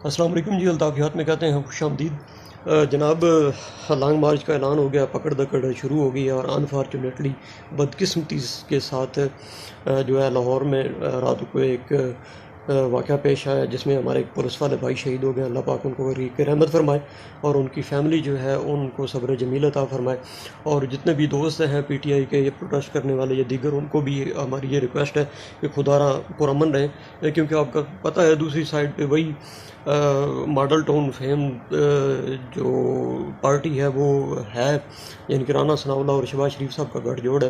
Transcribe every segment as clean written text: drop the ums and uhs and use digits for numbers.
السلام علیکم جی، الطاف یات میں کہتے ہیں خوش آمدید جناب۔ لانگ مارچ کا اعلان ہو گیا، پکڑ دکڑ شروع ہو گئی اور انفارچونیٹلی بدقسمتی کے ساتھ جو ہے لاہور میں رات کو ایک واقعہ پیش آیا جس میں ہمارے ایک پولیس والے بھائی شہید ہو گئے۔ اللہ پاک ان کو غریق رحمت فرمائے اور ان کی فیملی جو ہے ان کو صبر جمیل عطا فرمائے، اور جتنے بھی دوست ہیں پی ٹی آئی کے یہ پروٹیسٹ کرنے والے یا دیگر، ان کو بھی ہماری یہ ریکویسٹ ہے کہ خدا را پرامن رہیں، کیونکہ آپ کا پتہ ہے دوسری سائڈ پہ وہی ماڈل ٹاؤن فیم جو پارٹی ہے وہ ہے، یعنی کہ رانا ثناء اللہ اور شہباز شریف صاحب کا گٹھ جوڑ ہے،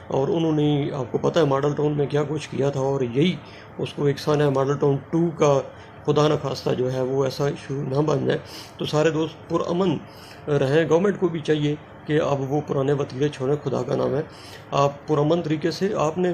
اور انہوں نے آپ کو پتہ ہے ماڈل ٹاؤن میں کیا کچھ کیا تھا، اور یہی اس کو ایک سان ہے ماڈل ٹاؤن 2 کا خدا نخواستہ جو ہے وہ ایسا ایشو نہ بن جائے۔ تو سارے دوست پرامن رہیں، گورنمنٹ کو بھی چاہیے کہ اب وہ پرانے وتیرے چھوڑیں، خدا کا نام ہے۔ آپ پرامن طریقے سے آپ نے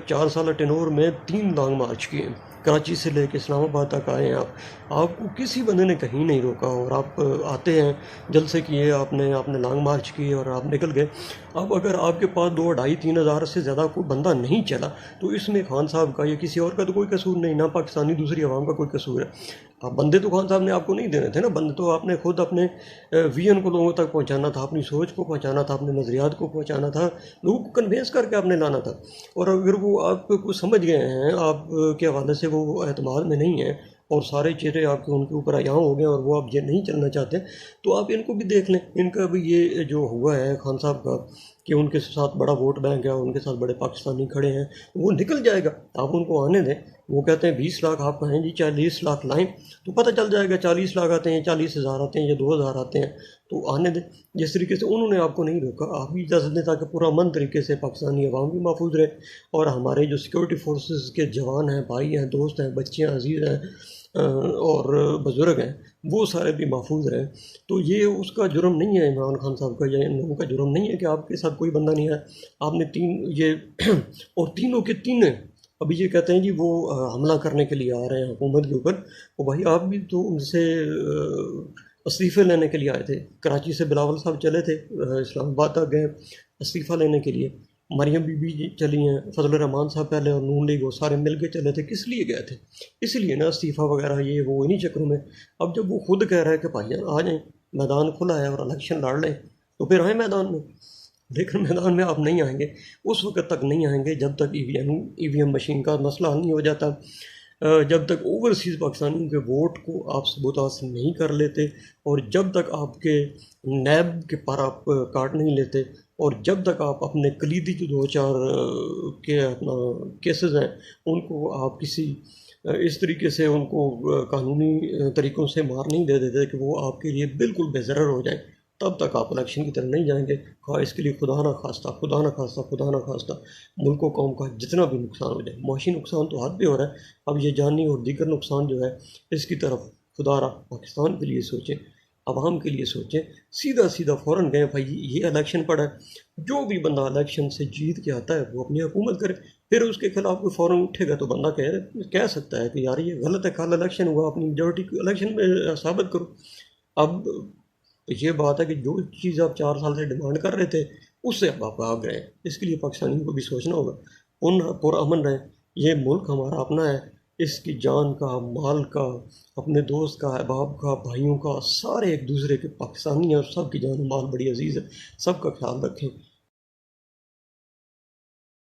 4 سال ٹینور میں 3 لانگ مارچ کیے، کراچی سے لے کے اسلام آباد تک آئے ہیں آپ کو کسی بندے نے کہیں نہیں روکا، اور آپ آتے ہیں جلسے کیے، آپ نے لانگ مارچ کیے اور آپ نکل گئے۔ اب اگر آپ کے پاس 2-2.5-3 ہزار سے زیادہ کوئی بندہ نہیں چلا تو اس میں خان صاحب کا یا کسی اور کا تو کوئی قصور نہیں، نہ پاکستانی دوسری عوام کا کوئی قصور ہے۔ اب بندے تو خان صاحب نے آپ کو نہیں دینے تھے نا، بندے تو آپ نے خود اپنے ویژن کو لوگوں تک پہنچانا تھا، اپنی سوچ کو پہنچانا تھا، اپنے نظریات کو پہنچانا تھا، لوگوں کو کنوینس کر کے آپ نے لانا تھا۔ اور اگر وہ آپ کو سمجھ گئے ہیں، آپ کے حوالے سے وہ اعتماد میں نہیں ہیں اور سارے چہرے آپ کے ان کے اوپر یہاں ہو گئے اور وہ آپ یہ نہیں چلنا چاہتے، تو آپ ان کو بھی دیکھ لیں۔ ان کا بھی یہ جو ہوا ہے خان صاحب کا کہ ان کے ساتھ بڑا ووٹ بینک ہے، ان کے ساتھ بڑے پاکستانی کھڑے ہیں، وہ نکل جائے گا، آپ ان کو آنے دیں۔ وہ کہتے ہیں 20 لاکھ آپ کہیں جی 40 لاکھ لائیں تو پتہ چل جائے گا 40 لاکھ آتے ہیں، 40,000 آتے ہیں یا 2,000 آتے ہیں، تو آنے دیں۔ جس طریقے سے انہوں نے آپ کو نہیں روکا، آپ بھی اجازت دیں تاکہ پورا امن طریقے سے پاکستانی عوام بھی محفوظ رہے اور ہمارے جو سیکورٹی فورسز کے جوان ہیں، بھائی ہیں، دوست ہیں، بچے ہیں، عزیز ہیں اور بزرگ ہیں، وہ سارے بھی محفوظ رہیں۔ تو یہ اس کا جرم نہیں ہے عمران خان صاحب کا، یا ان لوگوں کا جرم نہیں ہے کہ آپ کے ساتھ کوئی بندہ نہیں ہے۔ آپ نے 3 یہ اور تینوں کے تینوں ابھی یہ کہتے ہیں جی وہ حملہ کرنے کے لیے آ رہے ہیں حکومت کے اوپر، تو بھائی آپ بھی تو ان سے استعفے لینے کے لیے آئے تھے۔ کراچی سے بلاول صاحب چلے تھے، اسلام آباد تک گئے استعفیٰ لینے کے لیے، مریم بی بی چلی ہیں، فضل الرحمان صاحب پہلے اور نون لیگ وہ سارے مل کے چلے تھے۔ کس لیے گئے تھے؟ اس لیے نا استعفیٰ وغیرہ یہ وہ انہی چکروں میں۔ اب جب وہ خود کہہ رہا ہے کہ بھائی آ جائیں، میدان کھلا ہے اور الیکشن لڑ لیں، تو پھر آئیں میدان میں، لیکن میدان میں آپ نہیں آئیں گے، اس وقت تک نہیں آئیں گے جب تک ای وی ایم مشین کا مسئلہ حل نہیں ہو جاتا، جب تک اوورسیز پاکستانیوں کے ووٹ کو آپ ثبوت حاصل نہیں کر لیتے، اور جب تک آپ کے نیب کے پر آپ کاٹ نہیں لیتے، اور جب تک آپ اپنے کلیدی جو 2-4 کے اپنا کیسز ہیں ان کو آپ کسی اس طریقے سے ان کو قانونی طریقوں سے مار نہیں دے دیتے کہ وہ آپ کے لیے بالکل بے ضرر ہو جائیں، تب تک آپ الیکشن کی طرف نہیں جائیں گے، خواہ اس کے لیے خدا نہ خواستہ ملک و قوم کا جتنا بھی نقصان ہو جائے۔ معاشی نقصان تو حد پہ ہو رہا ہے، اب یہ جانی اور دیگر نقصان جو ہے اس کی طرف خدا را پاکستان کے لیے سوچیں، عوام کے لیے سوچیں، سیدھا فوراً گئے بھائی یہ الیکشن پڑا ہے، جو بھی بندہ الیکشن سے جیت کے آتا ہے وہ اپنی حکومت کرے، پھر اس کے خلاف کوئی فوراً اٹھے گا تو بندہ کہہ سکتا ہے کہ یار یہ غلط ہے، کل الیکشن ہوا، اپنی میجورٹی الیکشن میں ثابت کرو۔ اب یہ بات ہے کہ جو چیز آپ 4 سال سے ڈیمانڈ کر رہے تھے اس سے اب آپ آگ رہے ہیں، اس کے لیے پاکستانیوں کو بھی سوچنا ہوگا، پرامن رہیں۔ یہ ملک ہمارا اپنا ہے، اس کی جان کا، مال کا، اپنے دوست کا، احباب کا، بھائیوں کا، سارے ایک دوسرے کے پاکستانی ہیں اور سب کی جان و مال بڑی عزیز ہے، سب کا خیال رکھیں۔